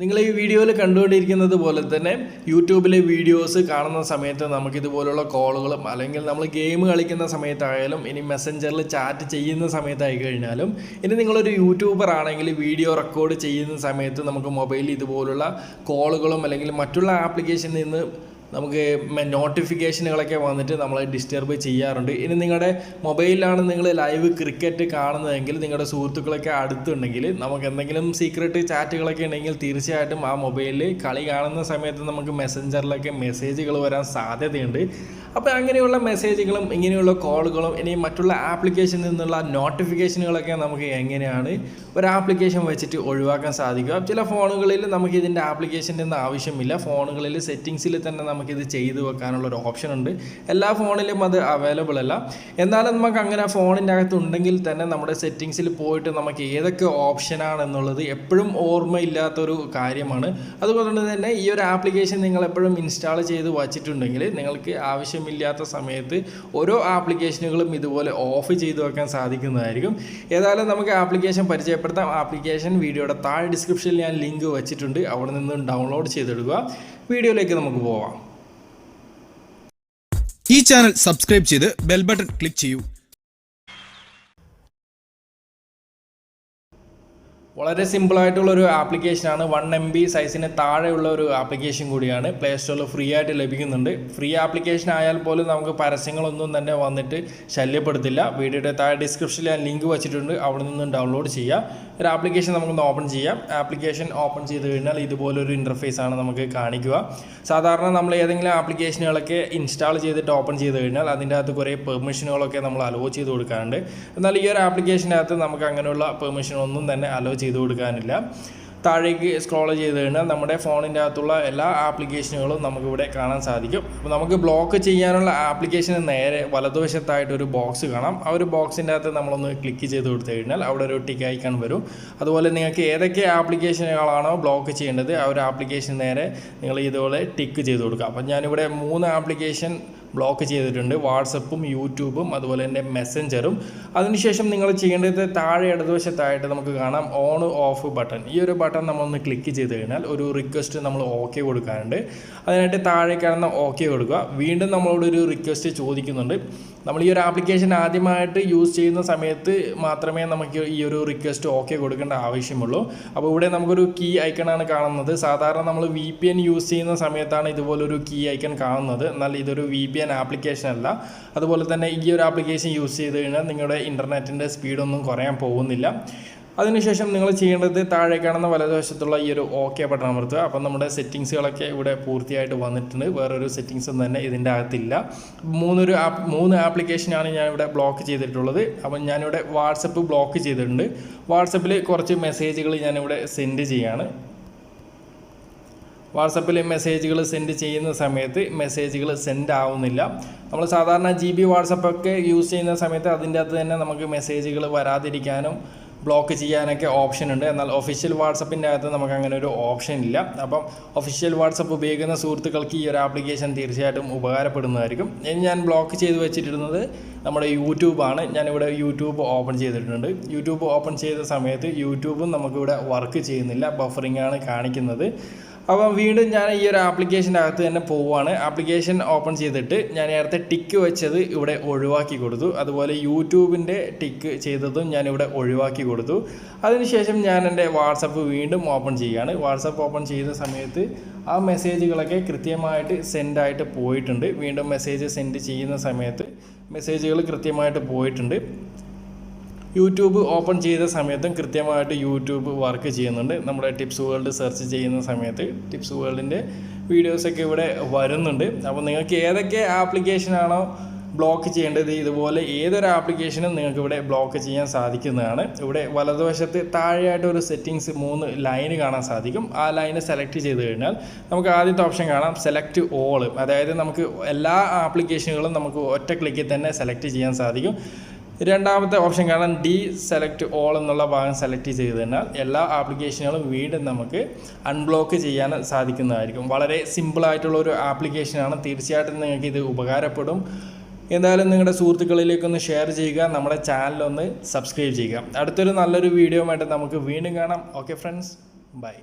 നിങ്ങൾ ഈ വീഡിയോയിൽ കണ്ടുകൊണ്ടിരിക്കുന്നത് പോലെ തന്നെ യൂട്യൂബിലെ വീഡിയോസ് കാണുന്ന സമയത്ത് നമുക്കിതുപോലുള്ള കോളുകളും അല്ലെങ്കിൽ നമ്മൾ ഗെയിം കളിക്കുന്ന സമയത്തായാലും ഇനി മെസ്സഞ്ചറിൽ ചാറ്റ് ചെയ്യുന്ന സമയത്തായി കഴിഞ്ഞാലും ഇനി നിങ്ങളൊരു യൂട്യൂബർ ആണെങ്കിൽ വീഡിയോ റെക്കോർഡ് ചെയ്യുന്ന സമയത്ത് നമുക്ക് മൊബൈലിൽ ഇതുപോലുള്ള കോളുകളും അല്ലെങ്കിൽ മറ്റുള്ള ആപ്ലിക്കേഷനിൽ നിന്ന് നമുക്ക് നോട്ടിഫിക്കേഷനുകളൊക്കെ വന്നിട്ട് നമ്മളെ ഡിസ്റ്റർബ് ചെയ്യാറുണ്ട്. ഇനി നിങ്ങളുടെ മൊബൈലിലാണ് നിങ്ങൾ ലൈവ് ക്രിക്കറ്റ് കാണുന്നതെങ്കിൽ നിങ്ങളുടെ സുഹൃത്തുക്കളൊക്കെ അടുത്തുണ്ടെങ്കിൽ നമുക്ക് എന്തെങ്കിലും സീക്രട്ട് ചാറ്റുകളൊക്കെ ഉണ്ടെങ്കിൽ തീർച്ചയായിട്ടും ആ മൊബൈലിൽ കളി കാണുന്ന സമയത്ത് നമുക്ക് മെസ്സഞ്ചറിലൊക്കെ മെസ്സേജുകൾ വരാൻ സാധ്യതയുണ്ട്. അപ്പോൾ അങ്ങനെയുള്ള മെസ്സേജുകളും ഇങ്ങനെയുള്ള കോളുകളും ഇനി മറ്റുള്ള ആപ്ലിക്കേഷനിൽ നിന്നുള്ള നോട്ടിഫിക്കേഷനുകളൊക്കെ നമുക്ക് എങ്ങനെയാണ് ഒരു ആപ്ലിക്കേഷൻ വെച്ചിട്ട് ഒഴിവാക്കാൻ സാധിക്കുക. ചില ഫോണുകളിൽ നമുക്ക് ഇതിൻ്റെ ആപ്ലിക്കേഷൻ്റെ ഒന്നും ആവശ്യമില്ല. ഫോണുകളിൽ സെറ്റിങ്സിൽ തന്നെ നമുക്കിത് ചെയ്തു വെക്കാനുള്ള ഒരു ഓപ്ഷൻ ഉണ്ട്. എല്ലാ ഫോണിലും അത് അവൈലബിൾ അല്ല. എന്നാലും നമുക്ക് അങ്ങനെ ഫോണിൻ്റെ അകത്തുണ്ടെങ്കിൽ തന്നെ നമ്മുടെ സെറ്റിങ്സിൽ പോയിട്ട് നമുക്ക് ഏതൊക്കെ ഓപ്ഷനാണെന്നുള്ളത് എപ്പോഴും ഓർമ്മയില്ലാത്തൊരു കാര്യമാണ്. അതുകൊണ്ട് തന്നെ ഈ ഒരു ആപ്ലിക്കേഷൻ നിങ്ങൾ എപ്പോഴും ഇൻസ്റ്റാൾ ചെയ്ത് വച്ചിട്ടുണ്ടെങ്കിൽ നിങ്ങൾക്ക് ആവശ്യമില്ലാത്ത സമയത്ത് ഓരോ ആപ്ലിക്കേഷനുകളും ഇതുപോലെ ഓഫ് ചെയ്ത് വെക്കാൻ സാധിക്കുന്നതായിരിക്കും. ഏതായാലും നമുക്ക് ആപ്ലിക്കേഷൻ പരിചയപ്പെടുത്താം. ആപ്ലിക്കേഷൻ വീഡിയോയുടെ താഴെ ഡിസ്ക്രിപ്ഷനിൽ ഞാൻ ലിങ്ക് വെച്ചിട്ടുണ്ട്. അവിടെ നിന്ന് ഡൗൺലോഡ് ചെയ്തെടുക്കുക. വീഡിയോയിലേക്ക് നമുക്ക് പോവാം. ഈ ചാനൽ സബ്സ്ക്രൈബ് ചെയ്ത് ബെൽ ബട്ടൺ ക്ലിക്ക് ചെയ്യൂ. വളരെ സിമ്പിളായിട്ടുള്ളൊരു ആപ്ലിക്കേഷനാണ്. 1 MB സൈസിന് താഴെയുള്ള ഒരു ആപ്ലിക്കേഷൻ കൂടിയാണ്. പ്ലേ സ്റ്റോറിൽ ഫ്രീ ആയിട്ട് ലഭിക്കുന്നുണ്ട്. ഫ്രീ ആപ്ലിക്കേഷൻ ആയാൽ പോലും നമുക്ക് പരസ്യങ്ങളൊന്നും തന്നെ വന്നിട്ട് ശല്യപ്പെടുത്തില്ല. വീഡിയോയുടെ താഴെ ഡിസ്ക്രിപ്ഷനിൽ ഞാൻ ലിങ്ക് വെച്ചിട്ടുണ്ട്. അവിടെ നിന്ന് ഡൗൺലോഡ് ചെയ്യാം. ഒരു ആപ്ലിക്കേഷൻ നമുക്കൊന്ന് ഓപ്പൺ ചെയ്യാം. ആപ്ലിക്കേഷൻ ഓപ്പൺ ചെയ്ത് കഴിഞ്ഞാൽ ഇതുപോലൊരു ഇൻ്റർഫേസ് ആണ് നമുക്ക് കാണിക്കുക. സാധാരണ നമ്മൾ ഏതെങ്കിലും ആപ്ലിക്കേഷനുകളൊക്കെ ഇൻസ്റ്റാൾ ചെയ്തിട്ട് ഓപ്പൺ ചെയ്ത് കഴിഞ്ഞാൽ അതിൻ്റെ അകത്ത് കുറേ പെർമിഷനുകളൊക്കെ നമ്മൾ അലോ ചെയ്ത് കൊടുക്കാറുണ്ട്. എന്നാൽ ഈ ഒരു ആപ്ലിക്കേഷൻ്റെ അകത്ത് നമുക്ക് അങ്ങനെയുള്ള പെർമിഷൻ ഒന്നും തന്നെ അലോ ചെയ്ത് കൊടുക്കാനില്ല. താഴേക്ക് സ്ക്രോൾ ചെയ്ത് കഴിഞ്ഞാൽ നമ്മുടെ ഫോണിൻ്റെ അകത്തുള്ള എല്ലാ ആപ്ലിക്കേഷനുകളും നമുക്കിവിടെ കാണാൻ സാധിക്കും. അപ്പോൾ നമുക്ക് ബ്ലോക്ക് ചെയ്യാനുള്ള ആപ്ലിക്കേഷന് നേരെ വലതുവശത്തായിട്ടൊരു ബോക്സ് കാണാം. ആ ഒരു ബോക്സിൻ്റെ അകത്ത് നമ്മളൊന്ന് ക്ലിക്ക് ചെയ്ത് കൊടുത്തു കഴിഞ്ഞാൽ അവിടെ ഒരു ടിക്ക് ഐക്കൺ വരും. അതുപോലെ നിങ്ങൾക്ക് ഏതൊക്കെ ആപ്ലിക്കേഷനുകളാണോ ബ്ലോക്ക് ചെയ്യേണ്ടത് ആ ഒരു ആപ്ലിക്കേഷൻ നേരെ നിങ്ങൾ ഇതുപോലെ ടിക്ക് ചെയ്ത് കൊടുക്കുക. അപ്പം ഞാനിവിടെ 3 ആപ്ലിക്കേഷൻ ബ്ലോക്ക് ചെയ്തിട്ടുണ്ട്. വാട്സപ്പും യൂട്യൂബും അതുപോലെ തന്നെ മെസ്സഞ്ചറും. അതിനുശേഷം നിങ്ങൾ ചെയ്യേണ്ടത് താഴെ ഇടതുവശത്തായിട്ട് നമുക്ക് കാണാം ഓൺ ഓഫ് ബട്ടൺ. ഈ ഒരു ബട്ടൺ നമ്മളൊന്ന് ക്ലിക്ക് ചെയ്ത് കഴിഞ്ഞാൽ ഒരു റിക്വസ്റ്റ് നമ്മൾ ഓക്കെ കൊടുക്കാറുണ്ട്. അതിനായിട്ട് താഴെ കാണുന്ന ഓക്കെ കൊടുക്കുക. വീണ്ടും നമ്മളോട് ഒരു റിക്വസ്റ്റ് ചോദിക്കുന്നുണ്ട്. നമ്മൾ ഈ ഒരു ആപ്ലിക്കേഷൻ ആദ്യമായിട്ട് യൂസ് ചെയ്യുന്ന സമയത്ത് മാത്രമേ നമുക്ക് ഈ ഒരു റിക്വസ്റ്റ് ഓക്കെ കൊടുക്കേണ്ട ആവശ്യമുള്ളൂ. അപ്പോൾ ഇവിടെ നമുക്കൊരു കീ ഐക്കണാണ് കാണുന്നത്. സാധാരണ നമ്മൾ VPN യൂസ് ചെയ്യുന്ന സമയത്താണ് ഇതുപോലൊരു കീ ഐക്കൺ കാണുന്നത്. എന്നാൽ ഇതൊരു VPN ആപ്ലിക്കേഷൻ അല്ല. അതുപോലെ തന്നെ ഈ ഒരു ആപ്ലിക്കേഷൻ യൂസ് ചെയ്ത് കഴിഞ്ഞാൽ നിങ്ങളുടെ ഇൻ്റർനെറ്റിൻ്റെ സ്പീഡൊന്നും കുറയാൻ പോകുന്നില്ല. അതിനുശേഷം നിങ്ങൾ ചെയ്യേണ്ടത് താഴെ കാണുന്ന വലതുവശത്തുള്ള ഈ ഒരു ഓക്കെ ബട്ടൺ അമർത്തുക. അപ്പം നമ്മുടെ സെറ്റിങ്സുകളൊക്കെ ഇവിടെ പൂർത്തിയായിട്ട് വന്നിട്ടുണ്ട്. വേറൊരു സെറ്റിങ്സും തന്നെ ഇതിൻ്റെ അകത്തില്ല. 3 ആപ്ലിക്കേഷനാണ് ഞാനിവിടെ ബ്ലോക്ക് ചെയ്തിട്ടുള്ളത്. അപ്പം ഞാനിവിടെ വാട്സപ്പ് ബ്ലോക്ക് ചെയ്തിട്ടുണ്ട്. വാട്സപ്പിൽ കുറച്ച് മെസ്സേജുകൾ ഞാനിവിടെ സെൻഡ് ചെയ്യാണ്. വാട്സപ്പിൽ മെസ്സേജുകൾ സെൻഡ് ചെയ്യുന്ന സമയത്ത് മെസ്സേജുകൾ സെൻഡ് ആവുന്നില്ല. നമ്മൾ സാധാരണ GB വാട്സപ്പൊക്കെ യൂസ് ചെയ്യുന്ന സമയത്ത് അതിൻ്റെ അകത്ത് തന്നെ നമുക്ക് മെസ്സേജുകൾ വരാതിരിക്കാനും ബ്ലോക്ക് ചെയ്യാനൊക്കെ ഓപ്ഷൻ ഉണ്ട്. എന്നാൽ ഒഫീഷ്യൽ വാട്സപ്പിൻ്റെ അകത്ത് നമുക്ക് അങ്ങനെ ഒരു ഓപ്ഷൻ ഇല്ല. അപ്പം ഒഫീഷ്യൽ വാട്സപ്പ് ഉപയോഗിക്കുന്ന സുഹൃത്തുക്കൾക്ക് ഈ ഒരു ആപ്ലിക്കേഷൻ തീർച്ചയായിട്ടും ഉപകാരപ്പെടുന്നതായിരിക്കും. ഇനി ഞാൻ ബ്ലോക്ക് ചെയ്ത് വെച്ചിട്ടുള്ളത് നമ്മുടെ യൂട്യൂബാണ്. ഞാനിവിടെ യൂട്യൂബ് ഓപ്പൺ ചെയ്തിട്ടുണ്ട്. യൂട്യൂബ് ഓപ്പൺ ചെയ്ത സമയത്ത് യൂട്യൂബും നമുക്കിവിടെ വർക്ക് ചെയ്യുന്നില്ല. ബഫറിംഗ് ആണ് കാണിക്കുന്നത്. അപ്പം വീണ്ടും ഞാൻ ഈ ഒരു ആപ്ലിക്കേഷൻ്റെ അകത്ത് തന്നെ പോവുകയാണ്. ആപ്ലിക്കേഷൻ ഓപ്പൺ ചെയ്തിട്ട് ഞാൻ നേരത്തെ ടിക്ക് വെച്ചത് ഇവിടെ ഒഴിവാക്കി കൊടുത്തു. അതുപോലെ യൂട്യൂബിൻ്റെ ടിക്ക് ചെയ്തതും ഞാനിവിടെ ഒഴിവാക്കി കൊടുത്തു. അതിനുശേഷം ഞാൻ എൻ്റെ വാട്സപ്പ് വീണ്ടും ഓപ്പൺ ചെയ്യുകയാണ്. വാട്സപ്പ് ഓപ്പൺ ചെയ്ത സമയത്ത് ആ മെസ്സേജുകളൊക്കെ കൃത്യമായിട്ട് സെൻഡായിട്ട് പോയിട്ടുണ്ട്. വീണ്ടും മെസ്സേജ് സെൻഡ് ചെയ്യുന്ന സമയത്ത് മെസ്സേജുകൾ കൃത്യമായിട്ട് പോയിട്ടുണ്ട്. യൂട്യൂബ് ഓപ്പൺ ചെയ്ത സമയത്തും കൃത്യമായിട്ട് യൂട്യൂബ് വർക്ക് ചെയ്യുന്നുണ്ട്. നമ്മുടെ ടിപ്സ് വേൾഡ് സെർച്ച് ചെയ്യുന്ന സമയത്ത് ടിപ്സ് വേൾഡിൻ്റെ വീഡിയോസൊക്കെ ഇവിടെ വരുന്നുണ്ട്. അപ്പോൾ നിങ്ങൾക്ക് ഏതൊക്കെ ആപ്ലിക്കേഷനാണോ ബ്ലോക്ക് ചെയ്യേണ്ടത് ഇതുപോലെ ഏതൊരു ആപ്ലിക്കേഷനും നിങ്ങൾക്ക് ഇവിടെ ബ്ലോക്ക് ചെയ്യാൻ സാധിക്കുന്നതാണ്. ഇവിടെ വലതുവശത്ത് താഴെയായിട്ട് ഒരു സെറ്റിങ്സ് 3 ലൈന് കാണാൻ സാധിക്കും. ആ ലൈന് സെലക്ട് ചെയ്ത് കഴിഞ്ഞാൽ നമുക്ക് ആദ്യത്തെ ഓപ്ഷൻ കാണാം സെലക്ട് ഓൾ. അതായത് നമുക്ക് എല്ലാ ആപ്ലിക്കേഷനുകളും നമുക്ക് ഒറ്റ ക്ലിക്കിൽ തന്നെ സെലക്ട് ചെയ്യാൻ സാധിക്കും. രണ്ടാമത്തെ ഓപ്ഷൻ കാണാൻ സെലക്ട് ഓൾ എന്നുള്ള ഭാഗം സെലക്ട് ചെയ്ത് കഴിഞ്ഞാൽ എല്ലാ ആപ്ലിക്കേഷനുകളും വീണ്ടും നമുക്ക് അൺബ്ലോക്ക് ചെയ്യാൻ സാധിക്കുന്നതായിരിക്കും. വളരെ സിമ്പിളായിട്ടുള്ള ഒരു ആപ്ലിക്കേഷനാണ്. തീർച്ചയായിട്ടും നിങ്ങൾക്ക് ഇത് ഉപകാരപ്പെടും. എന്തായാലും നിങ്ങളുടെ സുഹൃത്തുക്കളിലേക്കൊന്ന് ഷെയർ ചെയ്യുക. നമ്മുടെ ചാനലൊന്ന് സബ്സ്ക്രൈബ് ചെയ്യുക. അടുത്തൊരു നല്ലൊരു വീഡിയോ ആയിട്ട് നമുക്ക് വീണ്ടും കാണാം. Okay friends, by.